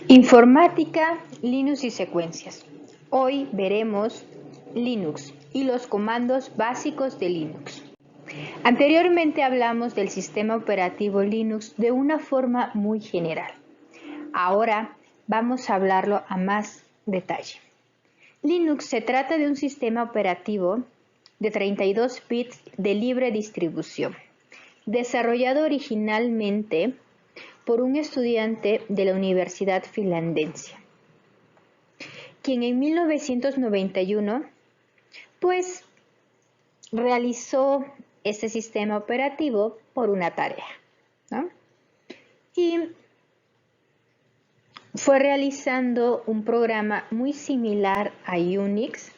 Informática, Linux y secuencias. Hoy veremos Linux y los comandos básicos de Linux. Anteriormente hablamos del sistema operativo Linux de una forma muy general. Ahora vamos a hablarlo a más detalle. Linux se trata de un sistema operativo de 32 bits de libre distribución, desarrollado originalmente por un estudiante de la Universidad Finlandense, quien en 1991 realizó este sistema operativo por una tarea, ¿no? Y fue realizando un programa muy similar a Unix,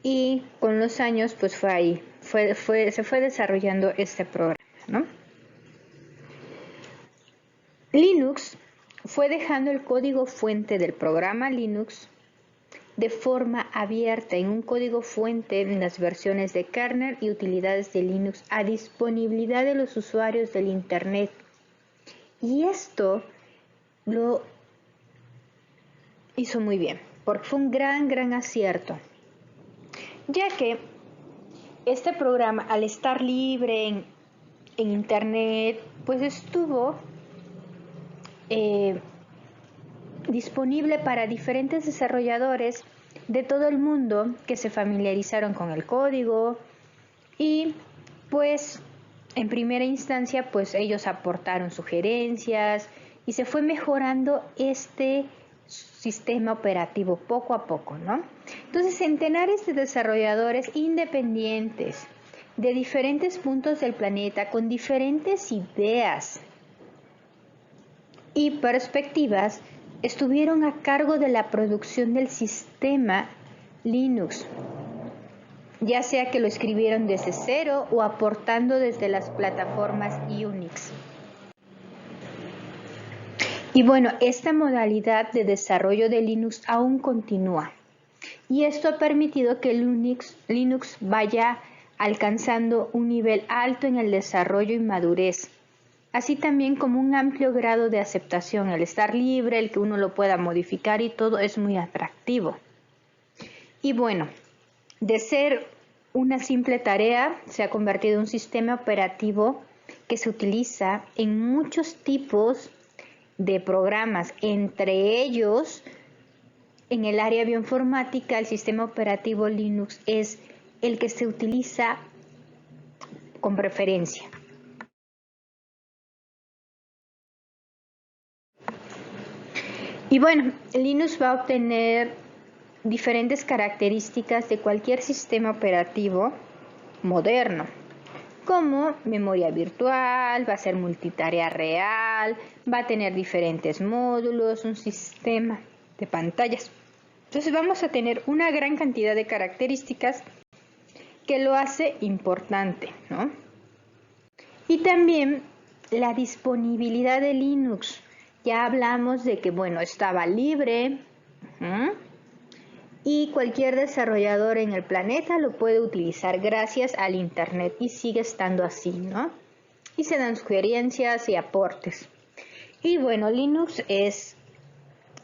y con los años se fue desarrollando este programa, ¿no? Linux fue dejando el código fuente del programa Linux de forma abierta en un código fuente en las versiones de kernel y utilidades de Linux a disponibilidad de los usuarios del Internet. Y esto lo hizo muy bien, porque fue un gran acierto, ya que este programa, al estar libre en Internet, pues estuvo disponible para diferentes desarrolladores de todo el mundo que se familiarizaron con el código, y pues en primera instancia pues ellos aportaron sugerencias y se fue mejorando este sistema operativo poco a poco, ¿no? Entonces, centenares de desarrolladores independientes de diferentes puntos del planeta con diferentes ideas y perspectivas estuvieron a cargo de la producción del sistema Linux, ya sea que lo escribieron desde cero o aportando desde las plataformas Unix. Y bueno, esta modalidad de desarrollo de Linux aún continúa, y esto ha permitido que Linux vaya alcanzando un nivel alto en el desarrollo y madurez, así también como un amplio grado de aceptación. El estar libre, el que uno lo pueda modificar y todo, es muy atractivo. Y bueno, de ser una simple tarea, se ha convertido en un sistema operativo que se utiliza en muchos tipos de programas, entre ellos en el área bioinformática. El sistema operativo Linux es el que se utiliza con preferencia. Y bueno, Linux va a obtener diferentes características de cualquier sistema operativo moderno, como memoria virtual, va a ser multitarea real, va a tener diferentes módulos, un sistema de pantallas. Entonces vamos a tener una gran cantidad de características que lo hace importante, ¿no? Y también la disponibilidad de Linux. Ya hablamos de que, bueno, estaba libre, y cualquier desarrollador en el planeta lo puede utilizar gracias al Internet, y sigue estando así, ¿no? Y se dan sugerencias y aportes. Y bueno, Linux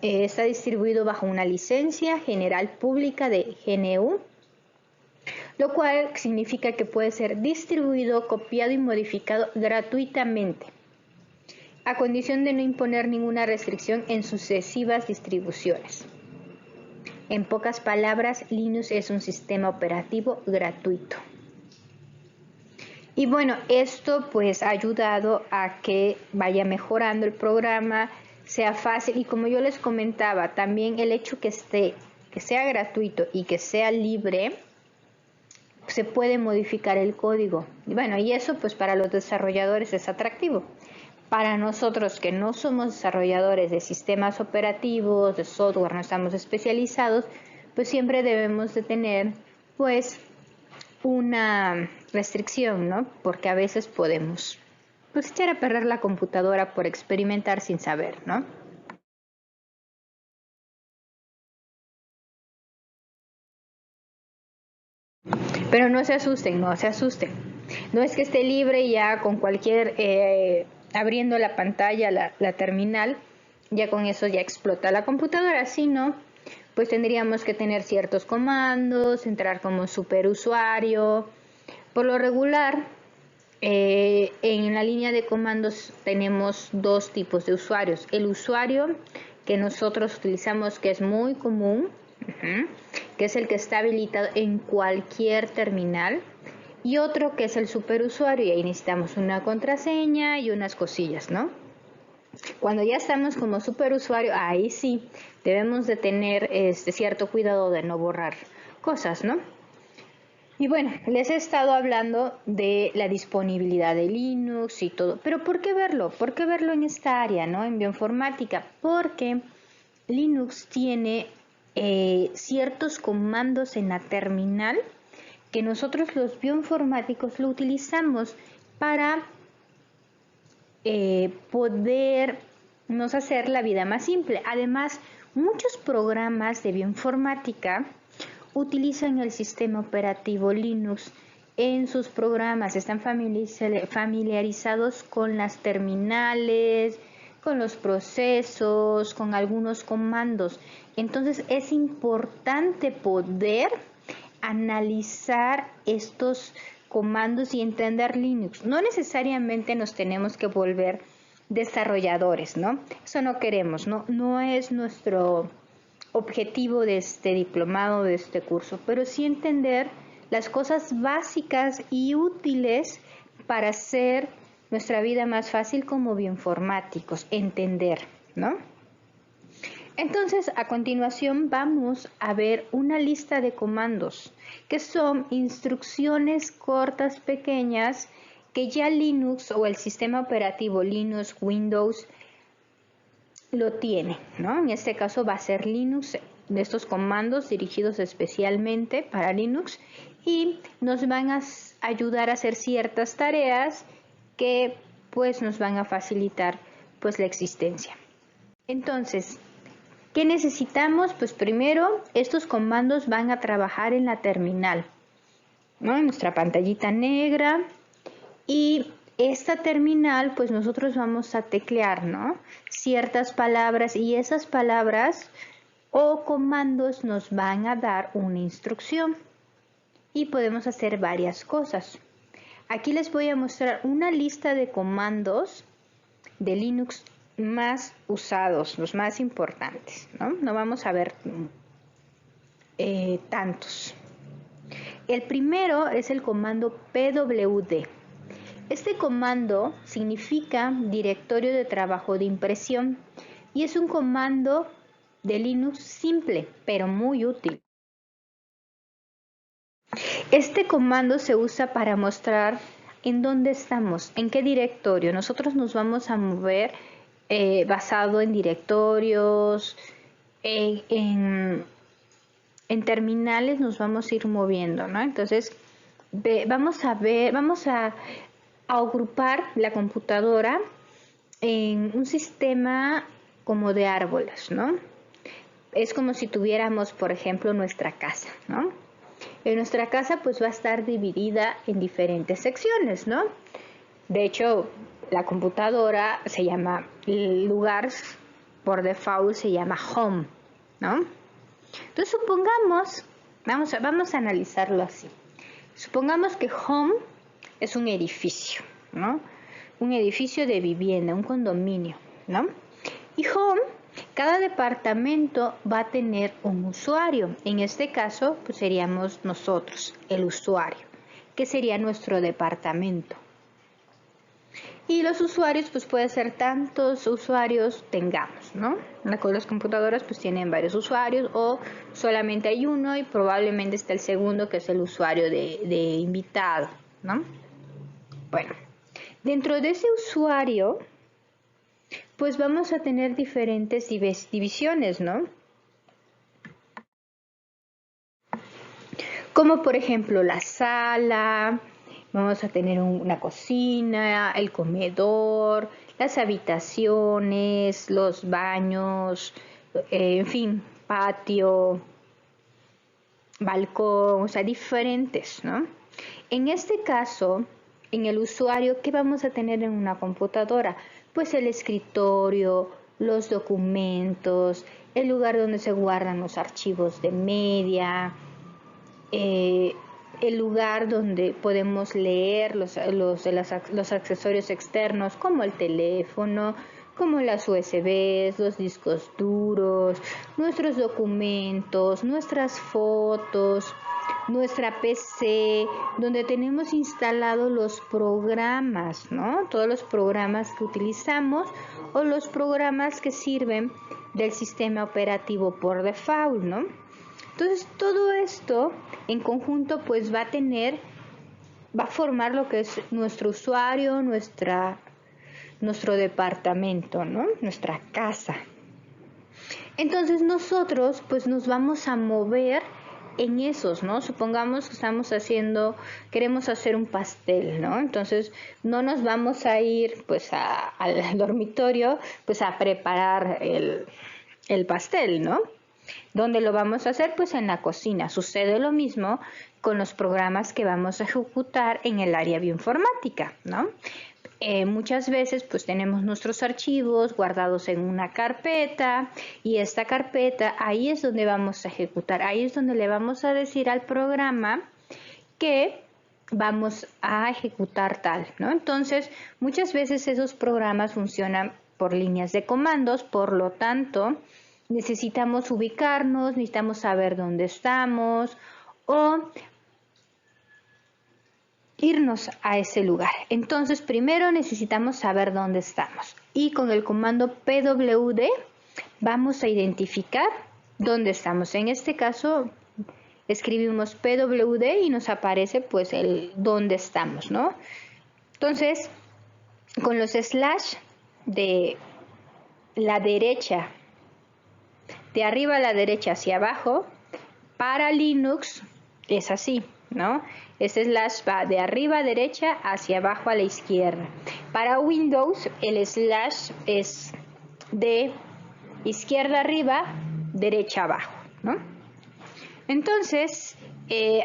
está distribuido bajo una licencia general pública de GNU, lo cual significa que puede ser distribuido, copiado y modificado gratuitamente, a condición de no imponer ninguna restricción en sucesivas distribuciones. En pocas palabras, Linux es un sistema operativo gratuito. Y bueno, esto pues ha ayudado a que vaya mejorando el programa, sea fácil, y como yo les comentaba, también el hecho que sea gratuito y que sea libre, se puede modificar el código. Y bueno, y eso pues para los desarrolladores es atractivo. Para nosotros que no somos desarrolladores de sistemas operativos, de software, no estamos especializados, pues siempre debemos de tener pues una restricción, ¿no? Porque a veces podemos pues echar a perder la computadora por experimentar sin saber, ¿no? Pero no se asusten, no se asusten. No es que esté libre y ya con cualquier abriendo la pantalla, la terminal, ya con eso ya explota la computadora. Si no, pues tendríamos que tener ciertos comandos, entrar como superusuario. Por lo regular, en la línea de comandos tenemos dos tipos de usuarios. El usuario que nosotros utilizamos, que es muy común, que es el que está habilitado en cualquier terminal, y otro que es el superusuario, y ahí necesitamos una contraseña y unas cosillas, ¿no? Cuando ya estamos como superusuario, ahí sí debemos de tener cierto cuidado de no borrar cosas, ¿no? Y bueno, les he estado hablando de la disponibilidad de Linux y todo, pero ¿por qué verlo? ¿Por qué verlo en esta área, ¿no? En bioinformática, porque Linux tiene ciertos comandos en la terminal que nosotros los bioinformáticos lo utilizamos para podernos hacer la vida más simple. Además, muchos programas de bioinformática utilizan el sistema operativo Linux en sus programas, están familiarizados con las terminales, con los procesos, con algunos comandos. Entonces es importante poder analizar estos comandos y entender Linux. No necesariamente nos tenemos que volver desarrolladores, ¿no? Eso no queremos, no es nuestro objetivo de este diplomado, de este curso, pero sí entender las cosas básicas y útiles para hacer nuestra vida más fácil como bioinformáticos, entender, ¿no? Entonces, a continuación vamos a ver una lista de comandos que son instrucciones cortas, pequeñas, que ya Linux o el sistema operativo Linux, Windows, lo tiene, ¿no? En este caso va a ser Linux, de estos comandos dirigidos especialmente para Linux, y nos van a ayudar a hacer ciertas tareas que pues nos van a facilitar pues la existencia. Entonces, ¿qué necesitamos? Pues primero, estos comandos van a trabajar en la terminal, ¿no? En nuestra pantallita negra, y esta terminal, pues nosotros vamos a teclear, ¿no? Ciertas palabras, y esas palabras o comandos nos van a dar una instrucción y podemos hacer varias cosas. Aquí les voy a mostrar una lista de comandos de Linux más usados, los más importantes, ¿no? No vamos a ver tantos. El primero es el comando pwd. Este comando significa directorio de trabajo de impresión y es un comando de Linux simple, pero muy útil. Este comando se usa para mostrar en dónde estamos, en qué directorio. Nosotros nos vamos a mover basado en directorios, en terminales nos vamos a ir moviendo, ¿no? Entonces, vamos a agrupar la computadora en un sistema como de árboles, ¿no? Es como si tuviéramos, por ejemplo, nuestra casa, ¿no? En nuestra casa pues va a estar dividida en diferentes secciones, ¿no? De hecho, la computadora se llama, el lugar por default se llama home, ¿no? Entonces supongamos, vamos a analizarlo así. Supongamos que home es un edificio, ¿no? Un edificio de vivienda, un condominio, ¿no? Y home, cada departamento va a tener un usuario. En este caso, pues seríamos nosotros, el usuario, que sería nuestro departamento. Y los usuarios, pues puede ser tantos usuarios tengamos, ¿no? Las computadoras pues tienen varios usuarios o solamente hay uno y probablemente está el segundo, que es el usuario de invitado, ¿no? Bueno, dentro de ese usuario, pues vamos a tener diferentes divisiones, ¿no? Como por ejemplo la sala, vamos a tener una cocina, el comedor, las habitaciones, los baños, en fin, patio, balcón, o sea, diferentes, ¿no? En este caso, en el usuario, ¿qué vamos a tener en una computadora? Pues el escritorio, los documentos, el lugar donde se guardan los archivos de media, el lugar donde podemos leer los accesorios externos como el teléfono, como las USBs, los discos duros, nuestros documentos, nuestras fotos, nuestra PC, donde tenemos instalados los programas, ¿no? Todos los programas que utilizamos o los programas que sirven del sistema operativo por default, ¿no? Entonces todo esto en conjunto pues va a formar lo que es nuestro usuario, nuestro departamento, ¿no? Nuestra casa. Entonces nosotros pues nos vamos a mover en esos, ¿no? Supongamos que queremos hacer un pastel, ¿no? Entonces no nos vamos a ir pues al dormitorio pues a preparar el pastel, ¿no? ¿Dónde lo vamos a hacer? Pues en la cocina. Sucede lo mismo con los programas que vamos a ejecutar en el área bioinformática, ¿no? Muchas veces pues tenemos nuestros archivos guardados en una carpeta y esta carpeta ahí es donde vamos a ejecutar, ahí es donde le vamos a decir al programa que vamos a ejecutar tal, ¿no? Entonces muchas veces esos programas funcionan por líneas de comandos, por lo tanto necesitamos ubicarnos, necesitamos saber dónde estamos o irnos a ese lugar. Entonces, primero necesitamos saber dónde estamos. Y con el comando pwd vamos a identificar dónde estamos. En este caso, escribimos pwd y nos aparece pues el dónde estamos, ¿no? Entonces, con los slash de la derecha, de arriba a la derecha hacia abajo, para Linux es así, ¿no? Este slash va de arriba a derecha hacia abajo a la izquierda. Para Windows el slash es de izquierda arriba, derecha abajo, ¿no? Entonces,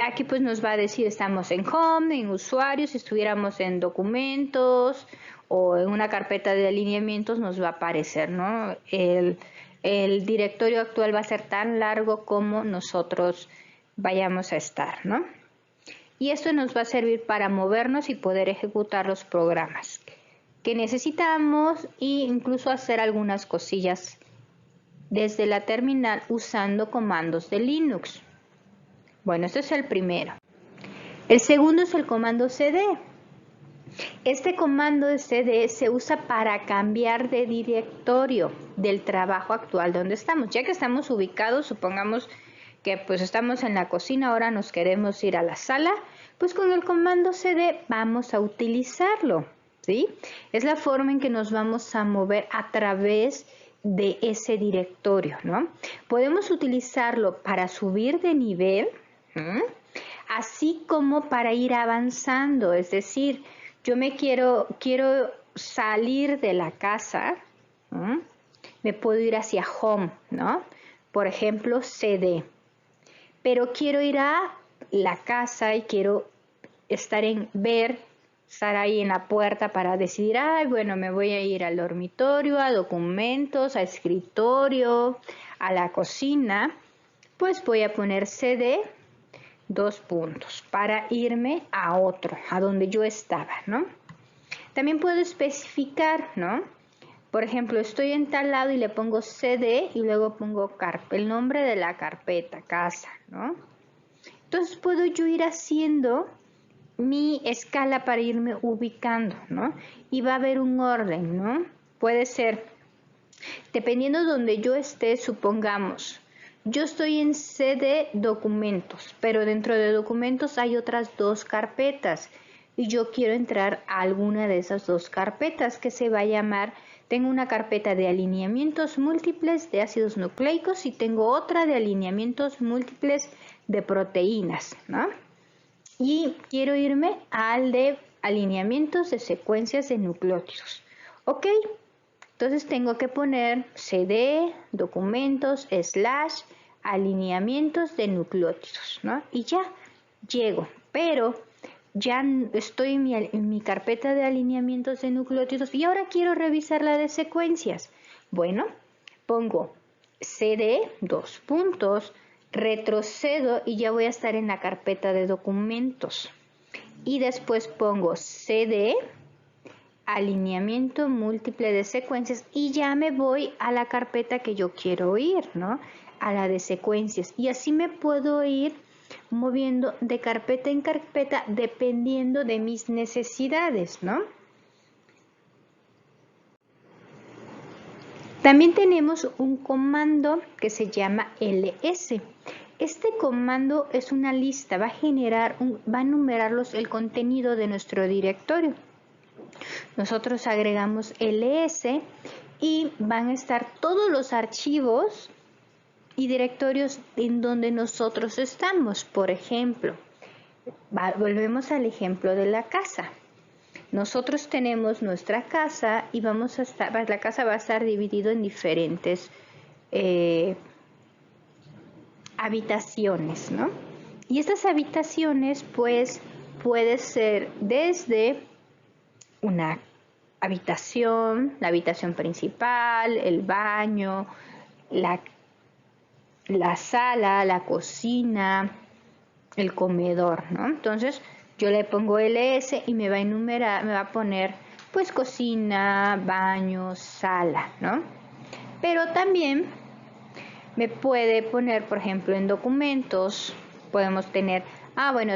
aquí pues nos va a decir estamos en Home, en Usuarios, si estuviéramos en Documentos o en una carpeta de alineamientos nos va a aparecer, ¿no? El directorio actual va a ser tan largo como nosotros vayamos a estar, ¿no? Y esto nos va a servir para movernos y poder ejecutar los programas que necesitamos e incluso hacer algunas cosillas desde la terminal usando comandos de Linux. Bueno, este es el primero. El segundo es el comando cd. Este comando de cd se usa para cambiar de directorio del trabajo actual donde estamos. Ya que estamos ubicados, supongamos que pues estamos en la cocina, ahora nos queremos ir a la sala, pues con el comando cd vamos a utilizarlo, ¿sí? Es la forma en que nos vamos a mover a través de ese directorio, ¿no? Podemos utilizarlo para subir de nivel, así como para ir avanzando, es decir, yo quiero salir de la casa, me puedo ir hacia home, ¿no? Por ejemplo, cd. Pero quiero ir a la casa y quiero estar ahí en la puerta para decidir, bueno, me voy a ir al dormitorio, a documentos, a escritorio, a la cocina, pues voy a poner cd, para irme a donde yo estaba, ¿no? También puedo especificar, ¿no? Por ejemplo, estoy en tal lado y le pongo cd y luego pongo el nombre de la carpeta, casa, ¿no? Entonces puedo yo ir haciendo mi escala para irme ubicando, ¿no? Y va a haber un orden, ¿no? Puede ser, dependiendo de donde yo esté, supongamos, yo estoy en cd documentos, pero dentro de documentos hay otras dos carpetas y yo quiero entrar a alguna de esas dos carpetas que se va a llamar, tengo una carpeta de alineamientos múltiples de ácidos nucleicos y tengo otra de alineamientos múltiples de proteínas, ¿no? Y quiero irme al de alineamientos de secuencias de nucleótidos. ¿Ok? Entonces tengo que poner cd, documentos, / alineamientos de nucleótidos, ¿no? Y ya llego. Pero ya estoy en mi carpeta de alineamientos de nucleótidos y ahora quiero revisar la de secuencias. Bueno, pongo CD, dos puntos, retrocedo y ya voy a estar en la carpeta de documentos. Y después pongo CD, alineamiento múltiple de secuencias y ya me voy a la carpeta que yo quiero ir, ¿no? A la de secuencias. Y así me puedo ir moviendo de carpeta en carpeta dependiendo de mis necesidades, ¿no? También tenemos un comando que se llama ls. Este comando es una lista, va a enumerarlos el contenido de nuestro directorio. Nosotros agregamos ls y van a estar todos los archivos y directorios en donde nosotros estamos. Por ejemplo, volvemos al ejemplo de la casa. Nosotros tenemos nuestra casa y la casa va a estar dividida en diferentes habitaciones, ¿no? Y estas habitaciones, pues, puede ser desde una habitación, la habitación principal, el baño, la sala, la cocina, el comedor, ¿no? Entonces yo le pongo ls y me va a enumerar, me va a poner pues cocina, baño, sala, ¿no? Pero también me puede poner, por ejemplo, en documentos, podemos tener,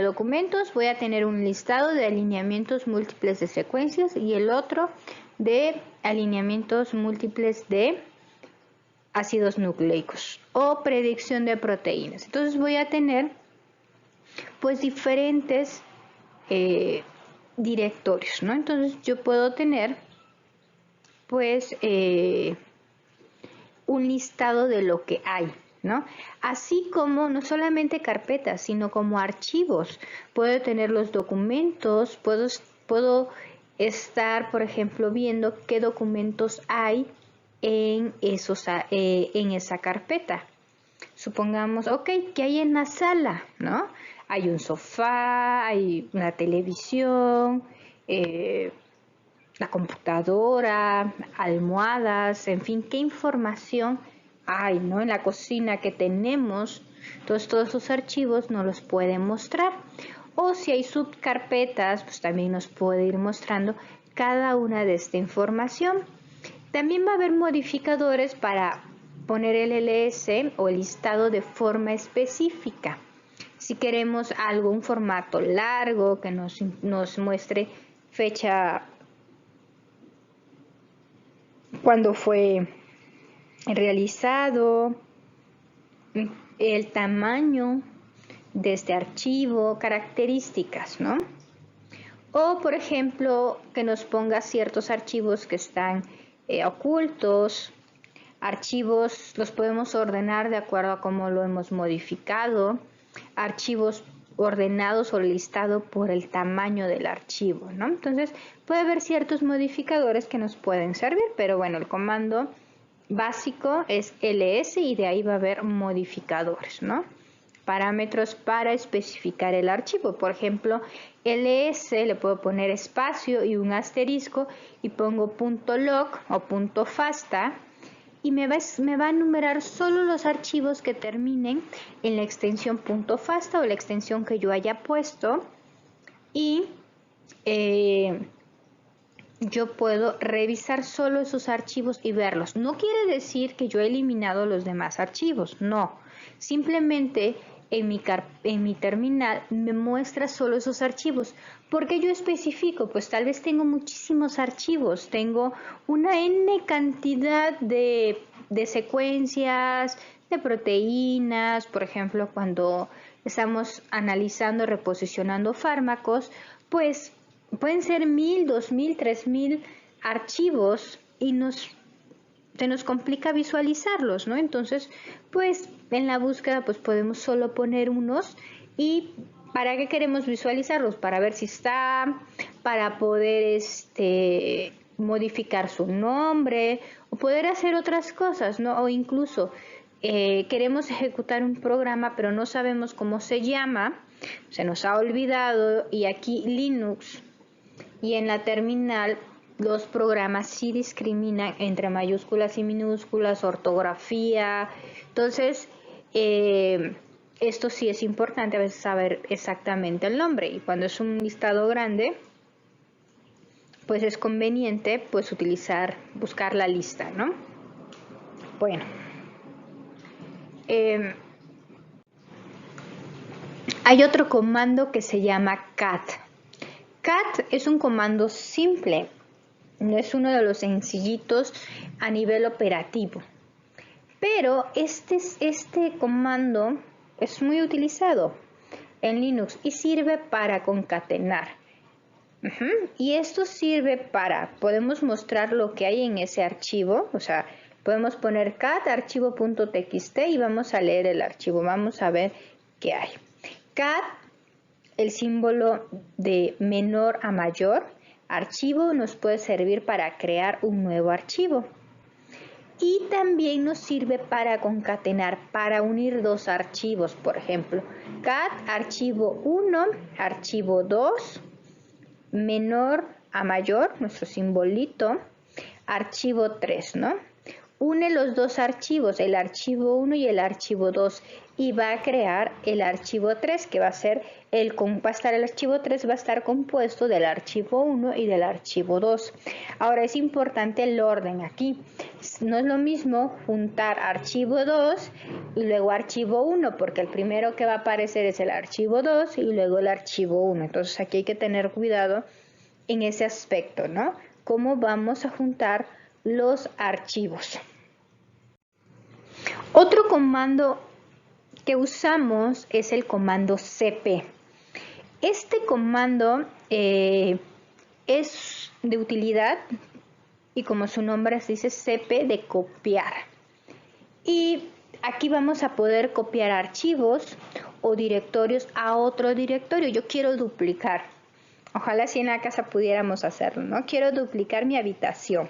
documentos, voy a tener un listado de alineamientos múltiples de secuencias y el otro de alineamientos múltiples de ácidos nucleicos o predicción de proteínas. Entonces voy a tener pues diferentes directorios, ¿no? Entonces yo puedo tener pues un listado de lo que hay, ¿no? Así como no solamente carpetas, sino como archivos. Puedo tener los documentos, puedo estar, por ejemplo, viendo qué documentos hay en esa carpeta. Supongamos, ¿qué hay en la sala? ¿No? Hay un sofá, hay una televisión, la computadora, almohadas, en fin, ¿qué información hay, ¿no? En la cocina que tenemos? Entonces, todos esos archivos nos los pueden mostrar. O si hay subcarpetas, pues también nos puede ir mostrando cada una de esta información. También va a haber modificadores para poner el ls o el listado de forma específica. Si queremos un formato largo que nos muestre fecha, cuándo fue realizado, el tamaño de este archivo, características, ¿no? O, por ejemplo, que nos ponga ciertos archivos que están ocultos. Archivos los podemos ordenar de acuerdo a cómo lo hemos modificado. Archivos ordenados o listados por el tamaño del archivo, ¿no? Entonces puede haber ciertos modificadores que nos pueden servir, pero bueno, el comando básico es ls y de ahí va a haber modificadores, ¿no? Parámetros para especificar el archivo. Por ejemplo, ls le puedo poner espacio y un asterisco y pongo .log o .fasta y me va a enumerar solo los archivos que terminen en la extensión .fasta o la extensión que yo haya puesto y yo puedo revisar solo esos archivos y verlos. No quiere decir que yo he eliminado los demás archivos, no. Simplemente en mi terminal me muestra solo esos archivos. ¿Por qué yo especifico? Pues tal vez tengo muchísimos archivos, tengo una N cantidad de secuencias, de proteínas, por ejemplo, cuando estamos analizando, reposicionando fármacos, pues pueden ser 1000, 2000, 3000 archivos y se nos complica visualizarlos, ¿no? Entonces, pues en la búsqueda pues podemos solo poner unos y ¿para qué queremos visualizarlos? Para ver si está, para poder modificar su nombre o poder hacer otras cosas, ¿no? O incluso queremos ejecutar un programa pero no sabemos cómo se llama. Se nos ha olvidado y aquí Linux y en la terminal los programas sí discriminan entre mayúsculas y minúsculas, ortografía. Entonces, esto sí es importante a veces saber exactamente el nombre, y cuando es un listado grande, pues es conveniente pues buscar la lista, ¿no? Bueno, hay otro comando que se llama cat. Cat es un comando simple, no es uno de los sencillitos a nivel operativo, pero este comando es muy utilizado en Linux y sirve para concatenar. Y esto sirve podemos mostrar lo que hay en ese archivo, o sea, podemos poner cat archivo.txt y vamos a leer el archivo, vamos a ver qué hay. Cat, el símbolo de menor a mayor, archivo nos puede servir para crear un nuevo archivo. Y también nos sirve para concatenar, para unir dos archivos, por ejemplo, cat archivo 1, archivo 2, menor a mayor, nuestro simbolito, archivo 3, ¿no? Une los dos archivos, el archivo 1 y el archivo 2, y va a crear el archivo 3, que va a ser el archivo 3 va a estar compuesto del archivo 1 y del archivo 2. Ahora es importante el orden aquí. No es lo mismo juntar archivo 2 y luego archivo 1, porque el primero que va a aparecer es el archivo 2 y luego el archivo 1. Entonces aquí hay que tener cuidado en ese aspecto, ¿no? ¿Cómo vamos a juntar los archivos? Otro comando que usamos es el comando cp. Este comando es de utilidad y como su nombre dice, cp, de copiar. Y aquí vamos a poder copiar archivos o directorios a otro directorio. Yo quiero duplicar. Ojalá si en la casa pudiéramos hacerlo, ¿no? Quiero duplicar mi habitación.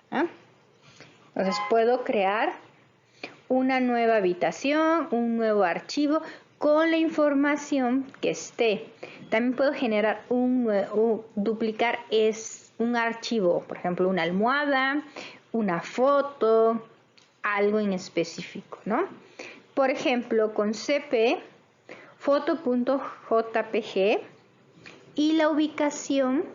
Entonces puedo crear una nueva habitación, un nuevo archivo con la información que esté. También puedo generar duplicar un archivo, por ejemplo, una almohada, una foto, algo en específico, ¿no? Por ejemplo, con cp foto.jpg y la ubicación,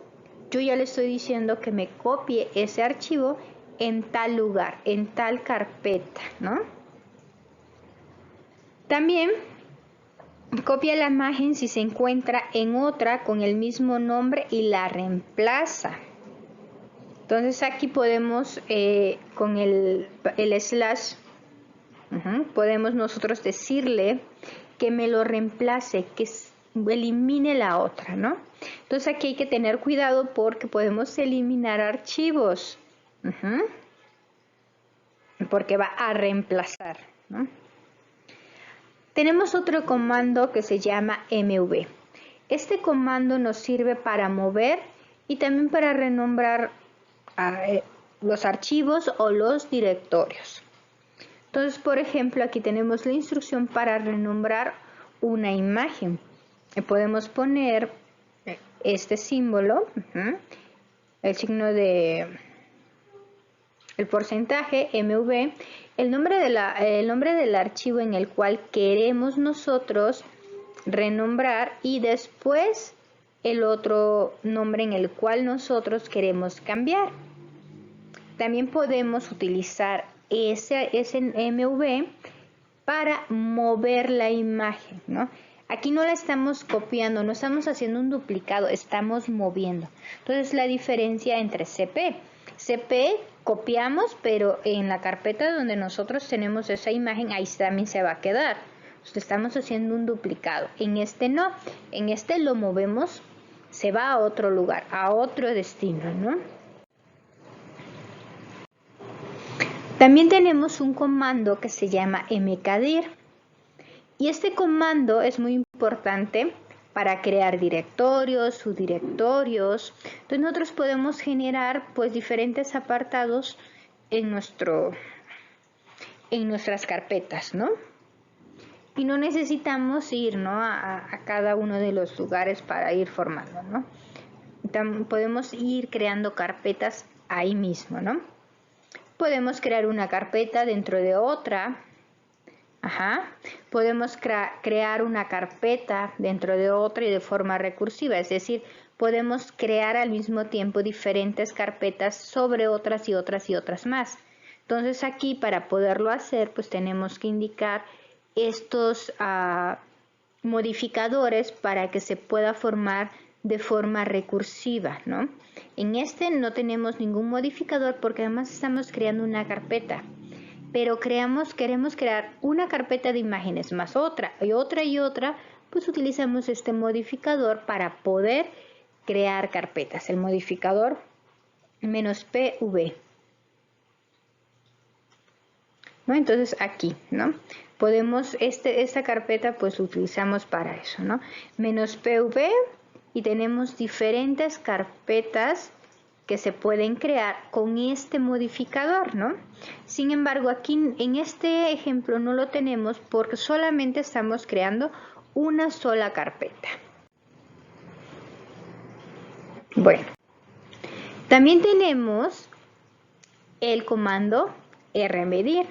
yo ya le estoy diciendo que me copie ese archivo en tal lugar, en tal carpeta, ¿no? También copia la imagen si se encuentra en otra con el mismo nombre y la reemplaza. Entonces aquí podemos, con el slash, podemos nosotros decirle que me lo reemplace, que elimine la otra, ¿no? Entonces aquí hay que tener cuidado porque podemos eliminar archivos, porque va a reemplazar, ¿no? Tenemos otro comando que se llama mv. Este comando nos sirve para mover y también para renombrar los archivos o los directorios. Entonces, por ejemplo, aquí tenemos la instrucción para renombrar una imagen. Podemos poner este símbolo, el signo de el porcentaje mv, el nombre del archivo en el cual queremos nosotros renombrar y después el otro nombre en el cual nosotros queremos cambiar. También podemos utilizar ese mv para mover la imagen, ¿no? Aquí no la estamos copiando, no estamos haciendo un duplicado, estamos moviendo. Entonces la diferencia entre cp copiamos, pero en la carpeta donde nosotros tenemos esa imagen, ahí también se va a quedar. Entonces estamos haciendo un duplicado. En este no, en este lo movemos, se va a otro lugar, a otro destino, ¿no? También tenemos un comando que se llama mkdir. Y este comando es muy importante para crear directorios, subdirectorios. Entonces nosotros podemos generar pues diferentes apartados en nuestras carpetas, ¿no? y no necesitamos ir, ¿no?, a cada uno de los lugares para ir formando, ¿no? Podemos ir creando carpetas ahí mismo, ¿no? Podemos crear una carpeta dentro de otra. Podemos crear una carpeta dentro de otra y de forma recursiva, es decir, podemos crear al mismo tiempo diferentes carpetas sobre otras y otras y otras más. Entonces aquí, para poderlo hacer, pues tenemos que indicar estos modificadores para que se pueda formar de forma recursiva, ¿no? En este no tenemos ningún modificador porque además estamos creando una carpeta, pero queremos crear una carpeta de imágenes más otra y otra y otra, pues utilizamos este modificador para poder crear carpetas, el modificador -pv, ¿no? Entonces aquí, ¿no?, podemos, esta carpeta pues lo utilizamos para eso, ¿no? -pv, y tenemos diferentes carpetas que se pueden crear con este modificador, ¿no? Sin embargo, aquí en este ejemplo no lo tenemos porque solamente estamos creando una sola carpeta. Bueno, también tenemos el comando rmedir,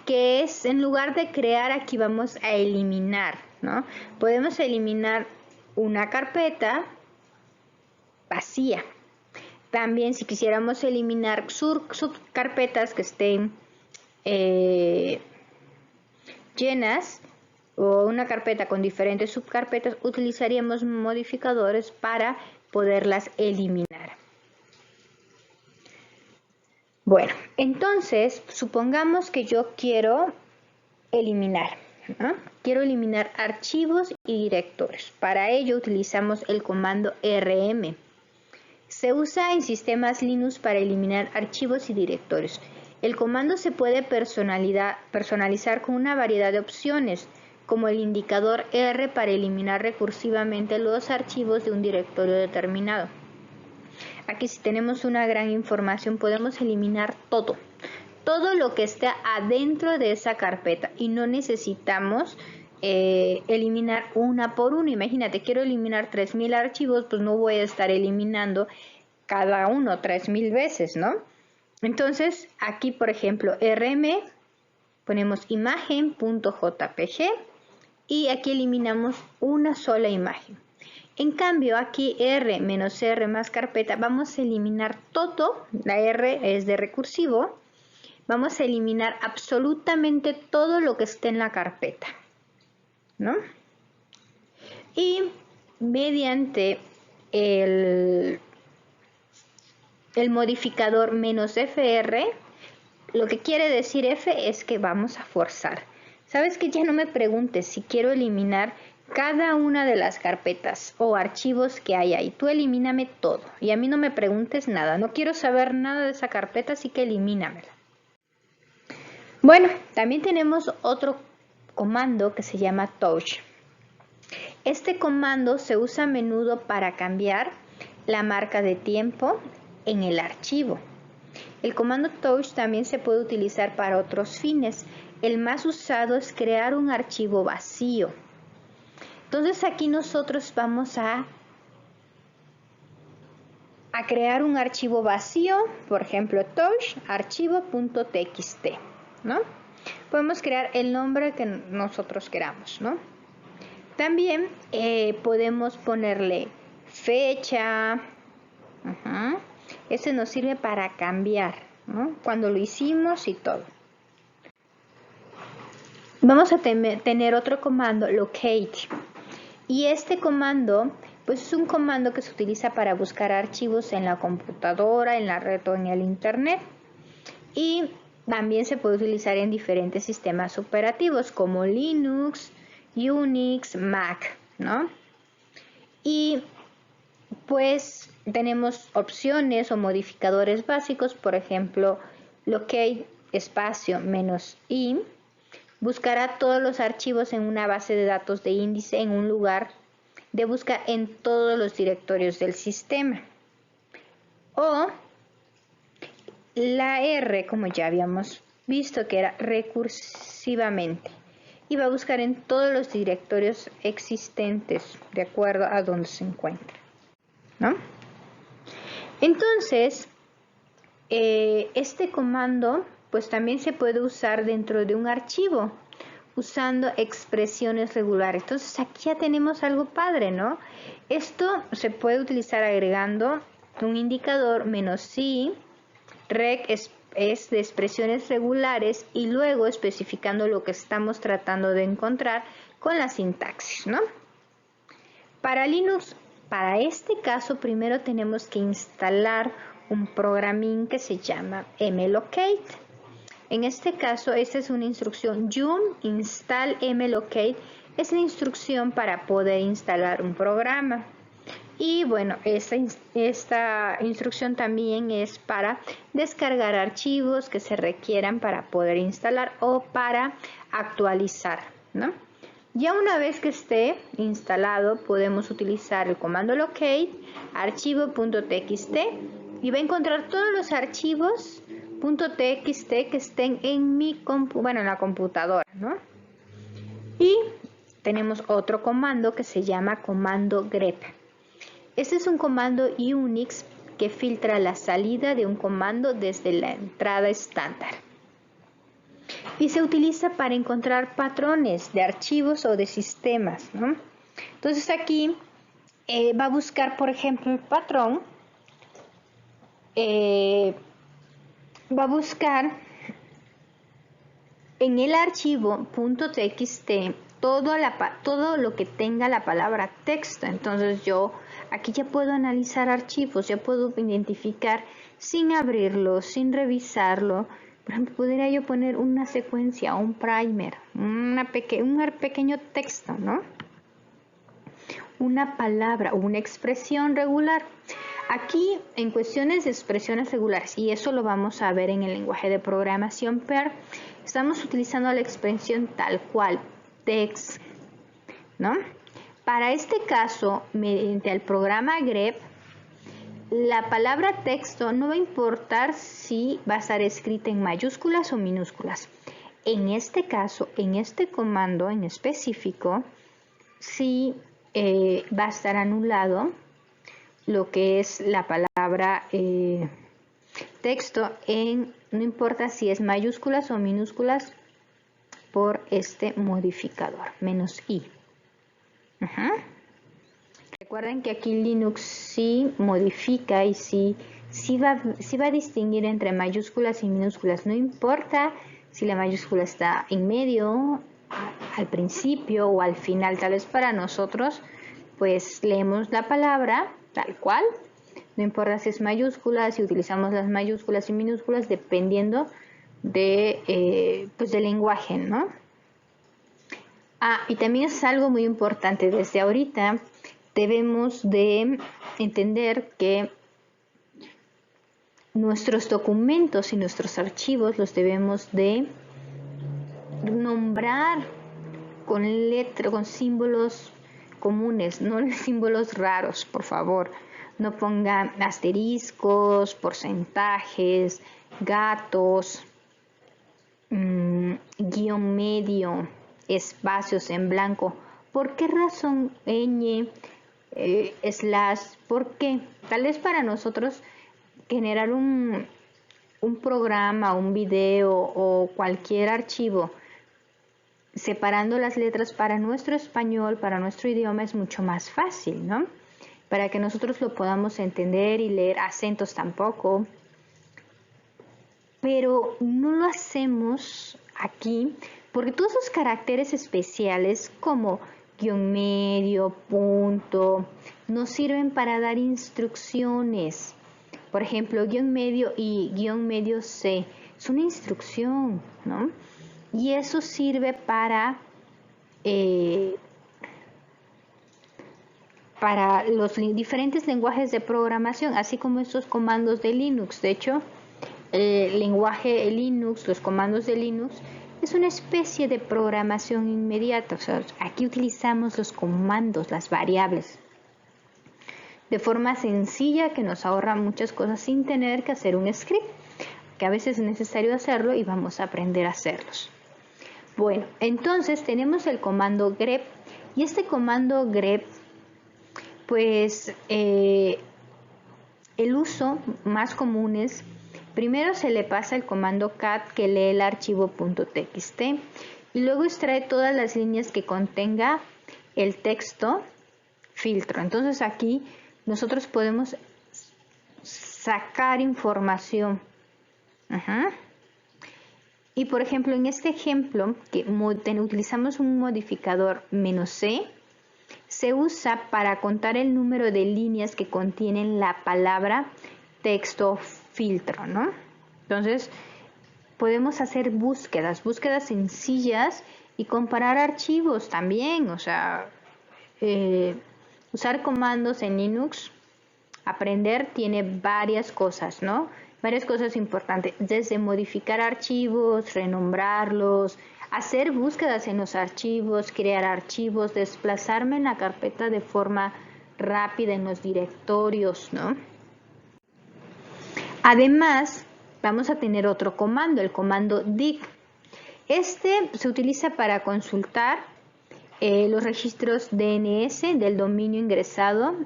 que es, en lugar de crear, aquí vamos a eliminar, ¿no? Podemos eliminar una carpeta vacía. También, si quisiéramos eliminar subcarpetas que estén llenas, o una carpeta con diferentes subcarpetas, utilizaríamos modificadores para poderlas eliminar. Bueno, entonces, supongamos que yo quiero eliminar, ¿no? Quiero eliminar archivos y directorios. Para ello utilizamos el comando rm. Se usa en sistemas Linux para eliminar archivos y directorios. El comando se puede personalizar con una variedad de opciones, como el indicador R para eliminar recursivamente los archivos de un directorio determinado. Aquí, si tenemos una gran información, podemos eliminar todo lo que esté adentro de esa carpeta, y no necesitamos eliminar una por una. Imagínate, quiero eliminar 3000 archivos, pues no voy a estar eliminando cada uno 3000 veces, ¿no? Entonces, aquí, por ejemplo, rm, ponemos imagen.jpg y aquí eliminamos una sola imagen. En cambio, aquí R más carpeta, vamos a eliminar todo. La R es de recursivo. Vamos a eliminar absolutamente todo lo que esté en la carpeta, ¿no? Y mediante el modificador -fr, lo que quiere decir F es que vamos a forzar. ¿Sabes qué? Ya no me preguntes si quiero eliminar cada una de las carpetas o archivos que hay ahí. Tú elimíname todo y a mí no me preguntes nada. No quiero saber nada de esa carpeta, así que elimínamela. Bueno, también tenemos otro comando que se llama touch. Este comando se usa a menudo para cambiar la marca de tiempo en el archivo. El comando touch también se puede utilizar para otros fines. El más usado es crear un archivo vacío. Entonces aquí nosotros vamos a crear un archivo vacío, por ejemplo, touch archivo.txt, ¿no? Podemos crear el nombre que nosotros queramos, ¿no? También podemos ponerle fecha. Ese nos sirve para cambiar, ¿no?, cuando lo hicimos y todo. Vamos a tener otro comando, locate. Y este comando, pues es un comando que se utiliza para buscar archivos en la computadora, en la red o en el internet. Y también se puede utilizar en diferentes sistemas operativos como Linux, Unix, Mac, ¿no? Y pues tenemos opciones o modificadores básicos, por ejemplo, locate espacio -i buscará todos los archivos en una base de datos de índice en un lugar de búsqueda en todos los directorios del sistema. O la R, como ya habíamos visto, que era recursivamente. y va a buscar en todos los directorios existentes de acuerdo a donde se encuentra, ¿no? Entonces, este comando pues también se puede usar dentro de un archivo usando expresiones regulares. Entonces aquí ya tenemos algo padre, ¿no? Esto se puede utilizar agregando un indicador "-i", reg es de expresiones regulares y luego especificando lo que estamos tratando de encontrar con la sintaxis, ¿no? Para Linux, para este caso, primero tenemos que instalar un programín que se llama mlocate. En este caso, esta es una instrucción yum install mlocate, es la instrucción para poder instalar un programa. Y bueno, esta instrucción también es para descargar archivos que se requieran para poder instalar o para actualizar, ¿no? Ya una vez que esté instalado, podemos utilizar el comando locate archivo.txt y va a encontrar todos los archivos .txt que estén en en la computadora, ¿no? Y tenemos otro comando que se llama comando grep. Este es un comando Unix que filtra la salida de un comando desde la entrada estándar y se utiliza para encontrar patrones de archivos o de sistemas, ¿no? Entonces aquí va a buscar, por ejemplo, el patrón, va a buscar en el archivo .txt todo lo que tenga la palabra texto. Entonces yo aquí ya puedo analizar archivos, ya puedo identificar sin abrirlo, sin revisarlo. Por ejemplo, podría yo poner una secuencia, un primer, un pequeño texto, ¿no? Una palabra, una expresión regular. Aquí en cuestiones de expresiones regulares, y eso lo vamos a ver en el lenguaje de programación PER, estamos utilizando la expresión tal cual, text, ¿no? Para este caso, mediante el programa grep, la palabra texto no va a importar si va a estar escrita en mayúsculas o minúsculas. En este caso, en este comando en específico, sí va a estar anulado lo que es la palabra texto, no importa si es mayúsculas o minúsculas, por este modificador, "-i". Recuerden que aquí Linux sí modifica y sí va a distinguir entre mayúsculas y minúsculas. No importa si la mayúscula está en medio, al principio o al final. Tal vez para nosotros, pues leemos la palabra tal cual. No importa si es mayúscula, si utilizamos las mayúsculas y minúsculas, dependiendo del lenguaje, ¿no? Y también es algo muy importante. Desde ahorita debemos de entender que nuestros documentos y nuestros archivos los debemos de nombrar con símbolos comunes, no símbolos raros, por favor. No pongan asteriscos, porcentajes, gatos, guión medio, espacios en blanco. ¿Por qué razón ñ, slash? ¿Por qué? Tal vez para nosotros generar un programa, un video o cualquier archivo separando las letras para nuestro español, para nuestro idioma, es mucho más fácil, ¿no? Para que nosotros lo podamos entender y leer, acentos tampoco. Pero no lo hacemos aquí porque todos esos caracteres especiales como guión medio, punto, nos sirven para dar instrucciones. Por ejemplo, guión medio y guión medio C es una instrucción, ¿no? Y eso sirve para los diferentes lenguajes de programación, así como estos comandos de Linux. De hecho, el lenguaje Linux, los comandos de Linux, es una especie de programación inmediata. O sea, aquí utilizamos los comandos, las variables, de forma sencilla que nos ahorra muchas cosas sin tener que hacer un script, que a veces es necesario hacerlo y vamos a aprender a hacerlos. Bueno, entonces tenemos el comando grep y este comando grep, pues el uso más común es, primero se le pasa el comando cat que lee el archivo .txt y luego extrae todas las líneas que contenga el texto filtro. Entonces aquí nosotros podemos sacar información. Y por ejemplo, en este ejemplo, que utilizamos un modificador "-c", se usa para contar el número de líneas que contienen la palabra texto filtro, ¿no? Entonces, podemos hacer búsquedas sencillas y comparar archivos también, o sea, usar comandos en Linux, aprender tiene varias cosas, ¿no? Varias cosas importantes, desde modificar archivos, renombrarlos, hacer búsquedas en los archivos, crear archivos, desplazarme en la carpeta de forma rápida en los directorios, ¿no? Además, vamos a tener otro comando, el comando dig. Este se utiliza para consultar los registros DNS del dominio ingresado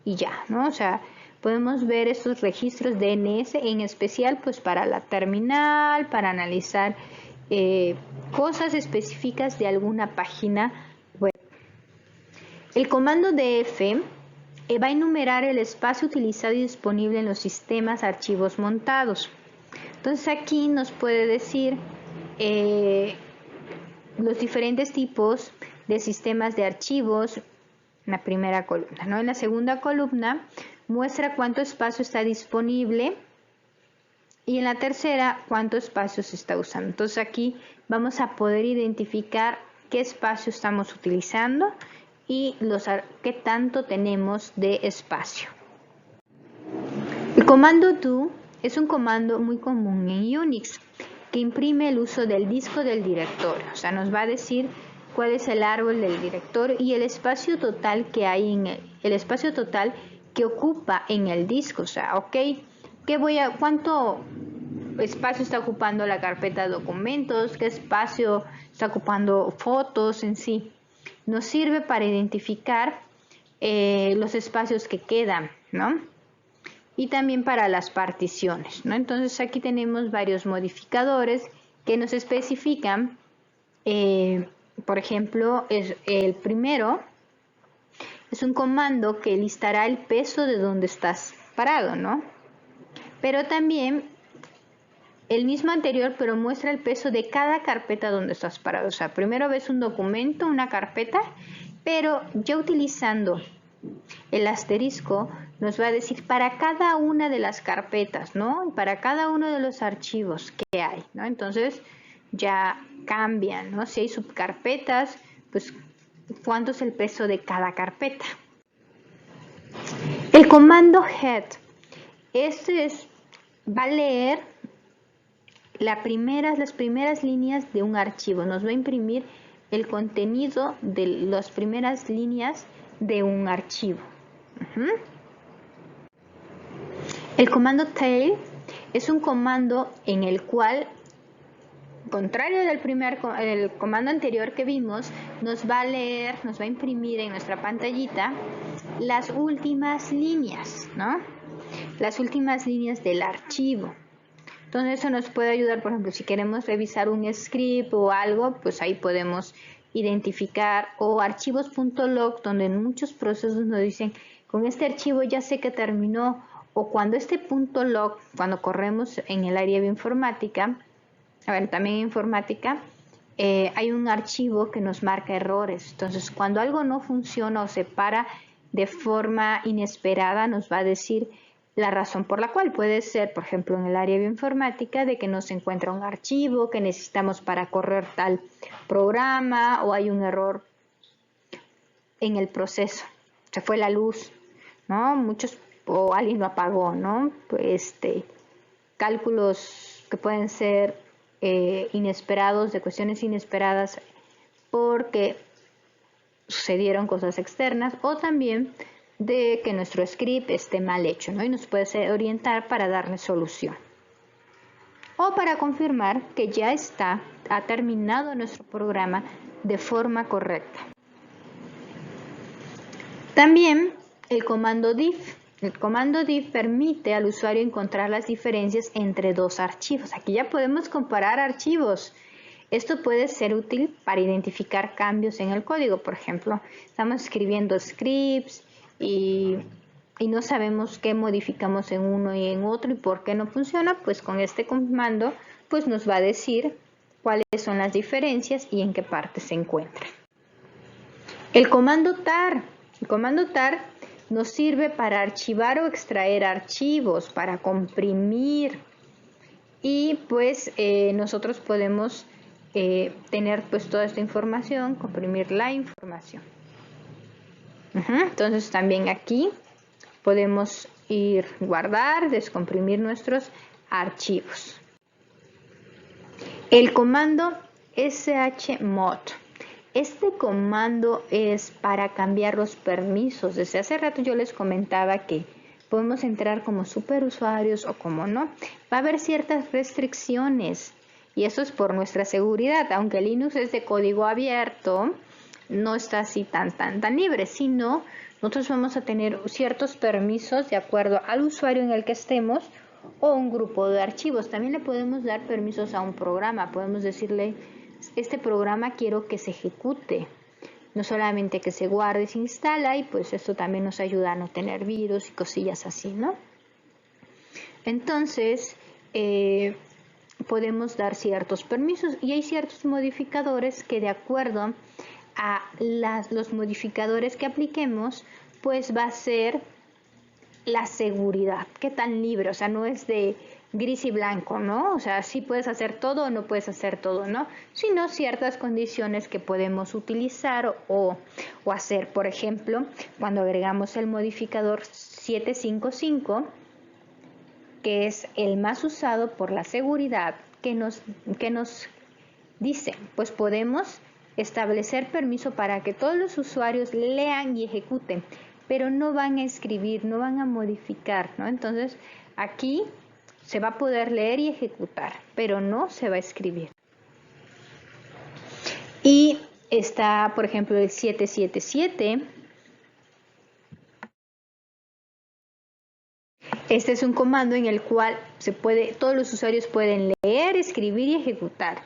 y ya, ¿no? O sea, podemos ver estos registros DNS en especial pues para la terminal, para analizar cosas específicas de alguna página web. El comando df va a enumerar el espacio utilizado y disponible en los sistemas archivos montados. Entonces aquí nos puede decir los diferentes tipos de sistemas de archivos en la primera columna, ¿no? En la segunda columna muestra cuánto espacio está disponible y en la tercera cuánto espacio se está usando. Entonces aquí vamos a poder identificar qué espacio estamos utilizando y qué tanto tenemos de espacio. El comando do es un comando muy común en Unix que imprime el uso del disco del directorio, o sea, nos va a decir cuál es el árbol del directorio y el espacio total que hay el espacio total que ocupa en el disco, o sea, ok, ¿cuánto espacio está ocupando la carpeta de documentos? ¿Qué espacio está ocupando fotos en sí? Nos sirve para identificar los espacios que quedan, ¿no? Y también para las particiones, ¿no? Entonces aquí tenemos varios modificadores que nos especifican, por ejemplo, el primero es un comando que listará el peso de donde estás parado, ¿no? Pero también el mismo anterior, pero muestra el peso de cada carpeta donde estás parado. O sea, primero ves un documento, una carpeta, pero ya utilizando el asterisco nos va a decir para cada una de las carpetas, ¿no? Para cada uno de los archivos que hay, ¿no? Entonces ya cambian, ¿no? Si hay subcarpetas, pues cuánto es el peso de cada carpeta. El comando head, va a leer las primeras líneas de un archivo, nos va a imprimir el contenido de las primeras líneas de un archivo. El comando tail es un comando en el cual, contrario del comando anterior que vimos, nos va a imprimir en nuestra pantallita las últimas líneas, ¿no? Las últimas líneas del archivo. Entonces eso nos puede ayudar, por ejemplo, si queremos revisar un script o algo, pues ahí podemos identificar, o archivos.log, donde en muchos procesos nos dicen, con este archivo ya sé que terminó, o cuando este .log, cuando corremos en el área de informática, también en informática, hay un archivo que nos marca errores. Entonces, cuando algo no funciona o se para de forma inesperada, nos va a decir la razón por la cual. Puede ser, por ejemplo, en el área de bioinformática, de que no se encuentra un archivo que necesitamos para correr tal programa, o hay un error en el proceso, se fue la luz, ¿no? O alguien lo apagó, ¿no? Pues cálculos que pueden ser inesperados, de cuestiones inesperadas porque sucedieron cosas externas, o también de que nuestro script esté mal hecho, ¿no? Y nos puede orientar para darle solución. o para confirmar que ya ha terminado nuestro programa de forma correcta. También el comando diff. El comando diff permite al usuario encontrar las diferencias entre dos archivos. Aquí ya podemos comparar archivos. Esto puede ser útil para identificar cambios en el código. Por ejemplo, estamos escribiendo scripts y no sabemos qué modificamos en uno y en otro y por qué no funciona. Pues con este comando pues nos va a decir cuáles son las diferencias y en qué parte se encuentran. El comando tar. El comando tar nos sirve para archivar o extraer archivos, para comprimir, y pues nosotros podemos tener pues toda esta información, comprimir la información. Entonces también aquí podemos ir guardar, descomprimir nuestros archivos. El comando chmod. Este comando es para cambiar los permisos. Desde hace rato yo les comentaba que podemos entrar como superusuarios o como no. Va a haber ciertas restricciones y eso es por nuestra seguridad. Aunque Linux es de código abierto, no está así tan libre, sino nosotros vamos a tener ciertos permisos de acuerdo al usuario en el que estemos o un grupo de archivos. También le podemos dar permisos a un programa. Podemos decirle: este programa quiero que se ejecute, no solamente que se guarde y se instala, y pues esto también nos ayuda a no tener virus y cosillas así, ¿no? Entonces, podemos dar ciertos permisos y hay ciertos modificadores que de acuerdo a los modificadores que apliquemos, pues va a ser la seguridad, qué tan libre, o sea, no es de gris y blanco, ¿no? O sea, sí puedes hacer todo o no puedes hacer todo, ¿no? Sino ciertas condiciones que podemos utilizar o hacer. Por ejemplo, cuando agregamos el modificador 755, que es el más usado por la seguridad, que nos dice, pues podemos establecer permiso para que todos los usuarios lean y ejecuten, pero no van a escribir, no van a modificar, ¿no? Entonces, aquí se va a poder leer y ejecutar, pero no se va a escribir. Y está, por ejemplo, el 777. Este es un comando en el cual todos los usuarios pueden leer, escribir y ejecutar.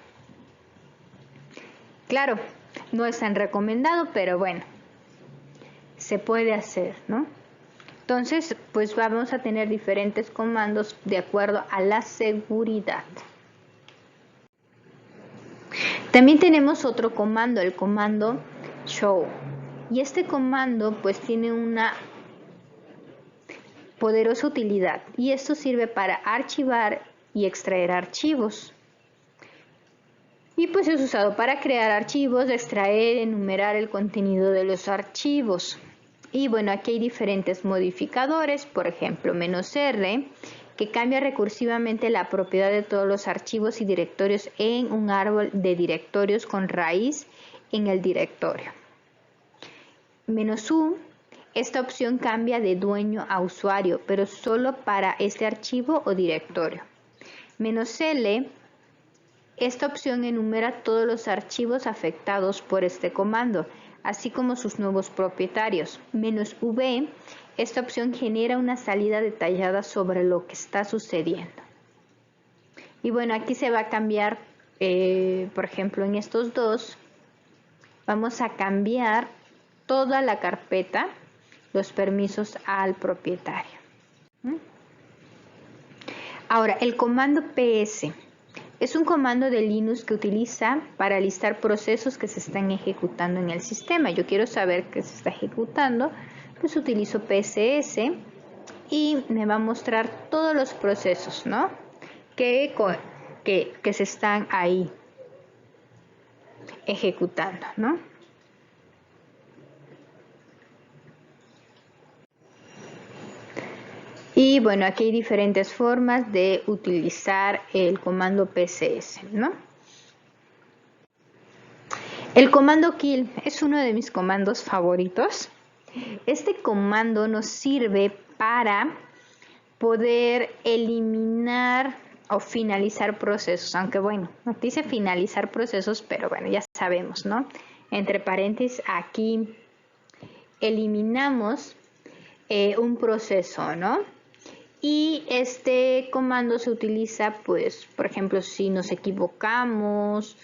Claro, no es tan recomendado, pero bueno, se puede hacer, ¿no? Entonces, pues vamos a tener diferentes comandos de acuerdo a la seguridad. También tenemos otro comando, el comando show. Y este comando pues tiene una poderosa utilidad. Y esto sirve para archivar y extraer archivos. Y pues es usado para crear archivos, extraer, enumerar el contenido de los archivos. Y bueno, aquí hay diferentes modificadores, por ejemplo, -r, que cambia recursivamente la propiedad de todos los archivos y directorios en un árbol de directorios con raíz en el directorio. -u, esta opción cambia de dueño a usuario, pero solo para este archivo o directorio. -l, esta opción enumera todos los archivos afectados por este comando, así como sus nuevos propietarios. -v, esta opción genera una salida detallada sobre lo que está sucediendo. Y bueno, aquí se va a cambiar, por ejemplo, en estos dos, vamos a cambiar toda la carpeta, los permisos al propietario. Ahora, el comando ps. Es un comando de Linux que utiliza para listar procesos que se están ejecutando en el sistema. Yo quiero saber qué se está ejecutando, pues utilizo pss y me va a mostrar todos los procesos, ¿no? que se están ahí ejecutando, ¿no? Y bueno, aquí hay diferentes formas de utilizar el comando pss, ¿no? El comando kill es uno de mis comandos favoritos. Este comando nos sirve para poder eliminar o finalizar procesos, aunque bueno, no dice finalizar procesos, pero bueno, ya sabemos, ¿no? Entre paréntesis, aquí eliminamos un proceso, ¿no? Y este comando se utiliza, pues, por ejemplo, si nos equivocamos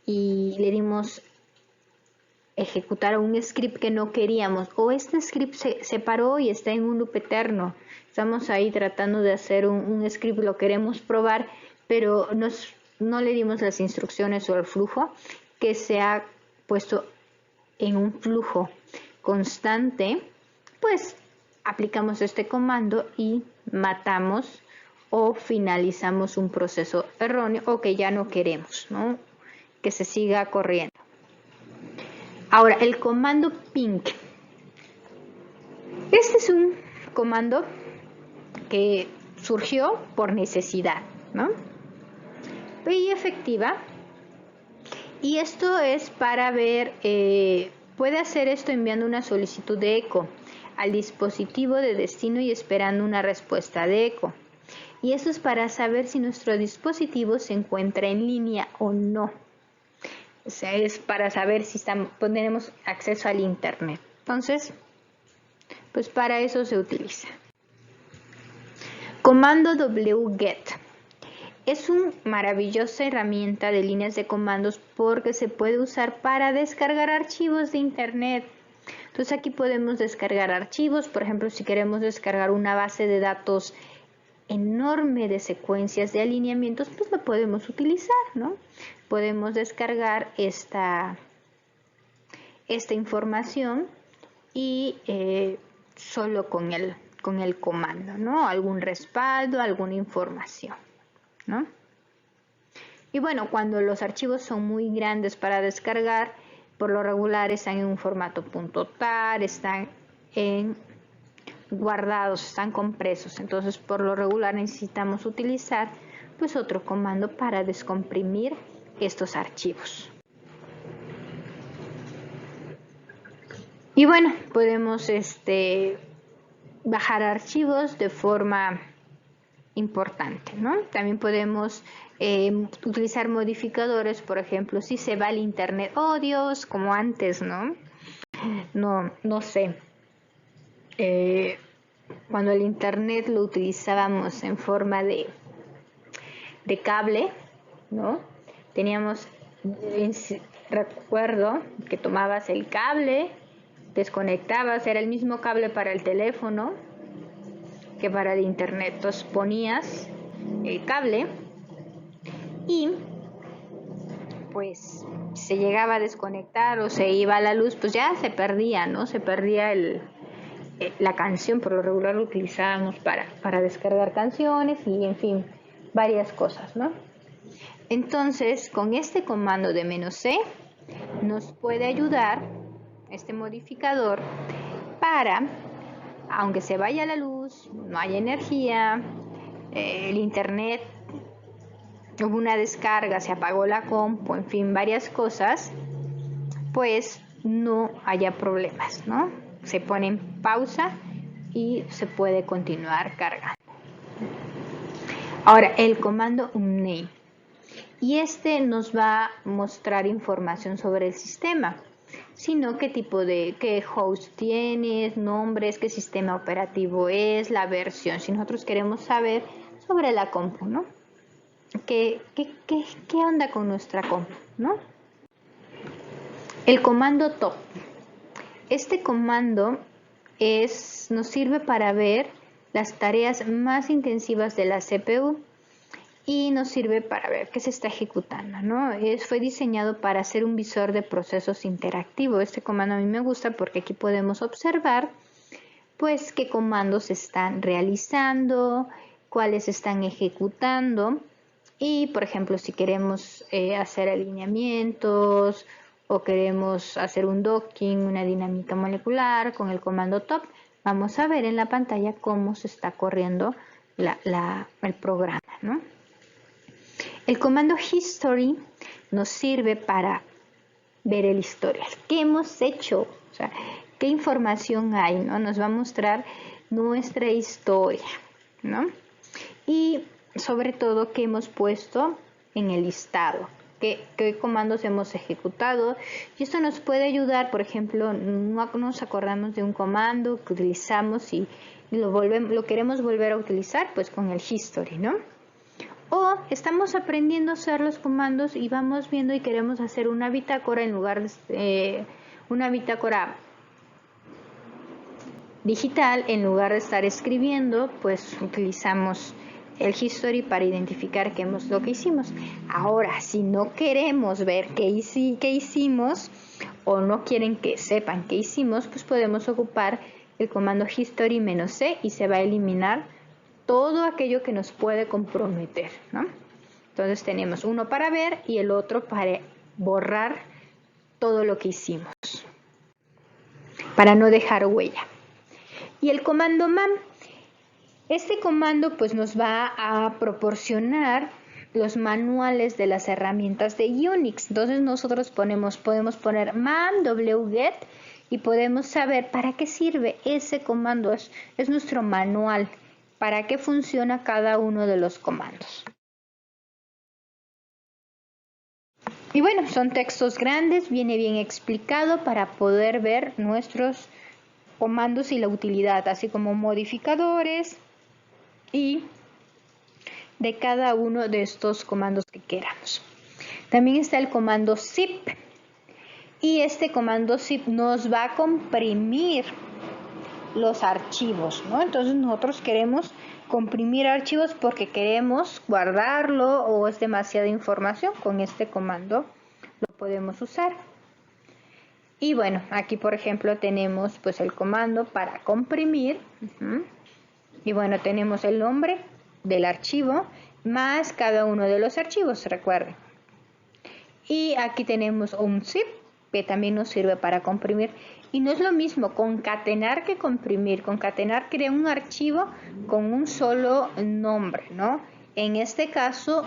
y le dimos ejecutar un script que no queríamos, o este script se paró y está en un loop eterno. Estamos ahí tratando de hacer un script, lo queremos probar, pero no le dimos las instrucciones o el flujo que se ha puesto en un flujo constante, pues aplicamos este comando y matamos o finalizamos un proceso erróneo o que ya no queremos, ¿no? Que se siga corriendo. Ahora, el comando ping. Este es un comando que surgió por necesidad, ¿no? Y efectiva. Y esto es para ver, puede hacer esto enviando una solicitud de eco al dispositivo de destino y esperando una respuesta de eco. Y esto es para saber si nuestro dispositivo se encuentra en línea o no. O sea, es para saber si tenemos acceso al internet. Entonces, pues para eso se utiliza. Comando wget. Es una maravillosa herramienta de líneas de comandos porque se puede usar para descargar archivos de internet. Entonces aquí podemos descargar archivos, por ejemplo, si queremos descargar una base de datos enorme de secuencias de alineamientos, pues lo podemos utilizar, ¿no? Podemos descargar esta información y solo con el comando, ¿no? Algún respaldo, alguna información, ¿no? Y bueno, cuando los archivos son muy grandes para descargar, por lo regular están en un formato .tar, están guardados, están compresos. Entonces, por lo regular necesitamos utilizar pues otro comando para descomprimir estos archivos. Y bueno, podemos bajar archivos de forma importante, ¿no? También podemos utilizar modificadores, por ejemplo, si se va el internet, oh Dios, como antes, ¿no? No sé. Cuando el internet lo utilizábamos en forma de cable, ¿no? Recuerdo que tomabas el cable, desconectabas, era el mismo cable para el teléfono que para el internet. Entonces ponías el cable y pues se llegaba a desconectar o se iba a la luz, pues ya se perdía, ¿no? Se perdía la canción. Por lo regular lo utilizábamos para descargar canciones y en fin, varias cosas, ¿no? Entonces, con este comando de "-c" nos puede ayudar este modificador para, aunque se vaya la luz, no haya energía, el internet, hubo una descarga, se apagó la compu, en fin, varias cosas, pues no haya problemas, ¿no? Se pone en pausa y se puede continuar cargando. Ahora, el comando "-name". Y nos va a mostrar información sobre el sistema, sino qué tipo qué host tienes, nombres, qué sistema operativo es, la versión. Si nosotros queremos saber sobre la compu, ¿no? ¿Qué onda con nuestra compu, ¿no? El comando top. Este comando nos sirve para ver las tareas más intensivas de la CPU y nos sirve para ver qué se está ejecutando, ¿no? Fue diseñado para ser un visor de procesos interactivo. Este comando a mí me gusta porque aquí podemos observar pues qué comandos se están realizando, cuáles están ejecutando y, por ejemplo, si queremos hacer alineamientos o queremos hacer un docking, una dinámica molecular con el comando top, vamos a ver en la pantalla cómo se está corriendo el programa, ¿no? El comando history nos sirve para ver el historial. ¿Qué hemos hecho? O sea, ¿qué información hay, ¿no? Nos va a mostrar nuestra historia, ¿no? Y sobre todo qué hemos puesto en el listado, qué comandos hemos ejecutado, y esto nos puede ayudar. Por ejemplo, no nos acordamos de un comando que utilizamos y lo queremos volver a utilizar, pues con el history, ¿no? O estamos aprendiendo a usar los comandos y vamos viendo y queremos hacer una bitácora en lugar de una bitácora digital, en lugar de estar escribiendo, pues utilizamos el history para identificar lo que hicimos. Ahora, si no queremos ver qué hicimos o no quieren que sepan qué hicimos, pues podemos ocupar el comando history -c y se va a eliminar todo aquello que nos puede comprometer, ¿no? Entonces tenemos uno para ver y el otro para borrar todo lo que hicimos, para no dejar huella. Y el comando man, este comando pues nos va a proporcionar los manuales de las herramientas de Unix. Entonces nosotros podemos poner man wget y podemos saber para qué sirve ese comando. Es nuestro manual, para qué funciona cada uno de los comandos. Y bueno, son textos grandes, viene bien explicado para poder ver nuestros comandos y la utilidad, así como modificadores y de cada uno de estos comandos que queramos. También está el comando zip, y este comando zip nos va a comprimir los archivos, ¿no? Entonces nosotros queremos comprimir archivos porque queremos guardarlo o es demasiada información. Con este comando lo podemos usar. Y bueno, aquí por ejemplo tenemos pues el comando para comprimir. Y bueno, tenemos el nombre del archivo más cada uno de los archivos, recuerden. Y aquí tenemos un zip que también nos sirve para comprimir. Y no es lo mismo concatenar que comprimir. Concatenar crea un archivo con un solo nombre, ¿no? En este caso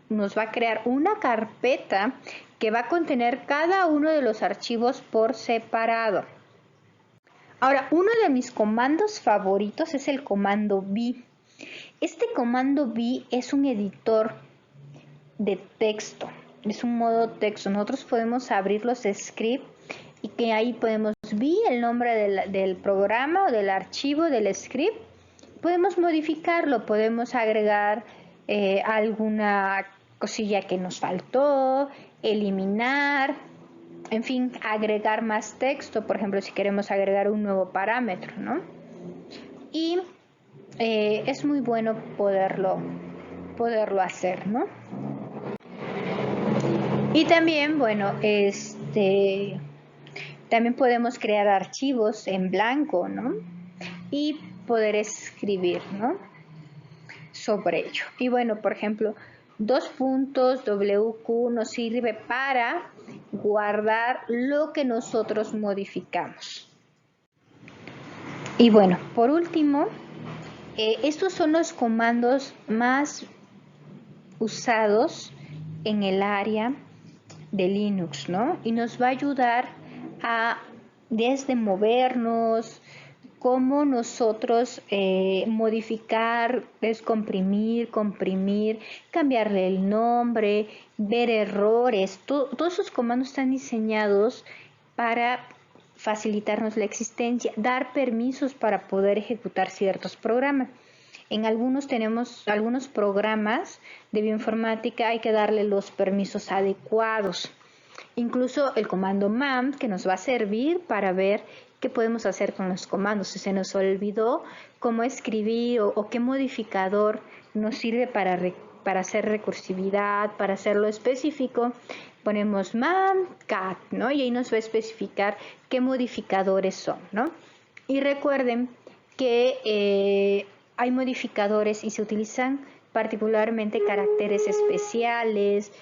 nos va a crear una carpeta que va a contener cada uno de los archivos por separado. Ahora, uno de mis comandos favoritos es el comando v. Este comando v es un editor de texto, es un modo texto. Nosotros podemos abrir los scripts y que ahí podemos ver el nombre del programa o del archivo del script. Podemos modificarlo, podemos agregar alguna cosilla que nos faltó, eliminar, en fin, agregar más texto, por ejemplo, si queremos agregar un nuevo parámetro, ¿no? Y es muy bueno poderlo hacer, ¿no? Y también, bueno, también podemos crear archivos en blanco, ¿no? Y poder escribir, ¿no? Sobre ello. Y bueno, por ejemplo, $WQ nos sirve para guardar lo que nosotros modificamos. Y bueno, por último, estos son los comandos más usados en el área de Linux, ¿no? Y nos va a ayudar a desde movernos, cómo nosotros modificar, descomprimir, comprimir, cambiarle el nombre, ver errores. Todos esos comandos están diseñados para facilitarnos la existencia, dar permisos para poder ejecutar ciertos programas. En algunos programas de bioinformática hay que darle los permisos adecuados. Incluso el comando man, que nos va a servir para ver qué podemos hacer con los comandos. Si se nos olvidó cómo escribir o qué modificador nos sirve para hacer recursividad, para hacerlo específico, ponemos man cat, ¿no? Y ahí nos va a especificar qué modificadores son, ¿no? Y recuerden que hay modificadores y se utilizan particularmente caracteres especiales.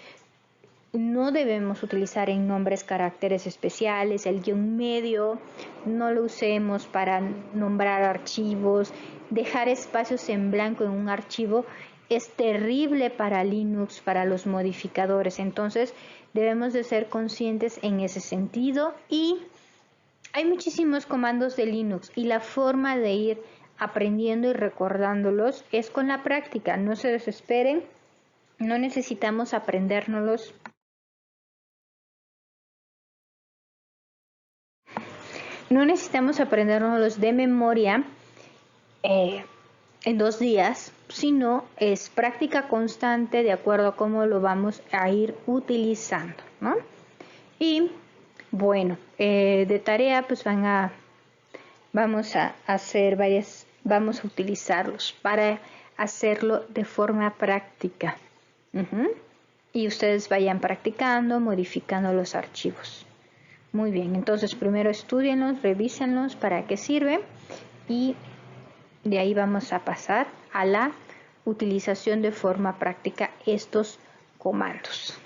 No debemos utilizar en nombres caracteres especiales, el guión medio, no lo usemos para nombrar archivos. Dejar espacios en blanco en un archivo es terrible para Linux, para los modificadores. Entonces debemos de ser conscientes en ese sentido. Y hay muchísimos comandos de Linux y la forma de ir aprendiendo y recordándolos es con la práctica. No se desesperen, no necesitamos aprendérnoslos. No necesitamos aprendérnoslos de memoria en 2 días, sino es práctica constante de acuerdo a cómo lo vamos a ir utilizando, ¿no? Y bueno, de tarea pues vamos a hacer vamos a utilizarlos para hacerlo de forma práctica. Y ustedes vayan practicando, modificando los archivos. Muy bien, entonces primero estudienlos, revísenlos para qué sirve y de ahí vamos a pasar a la utilización de forma práctica estos comandos.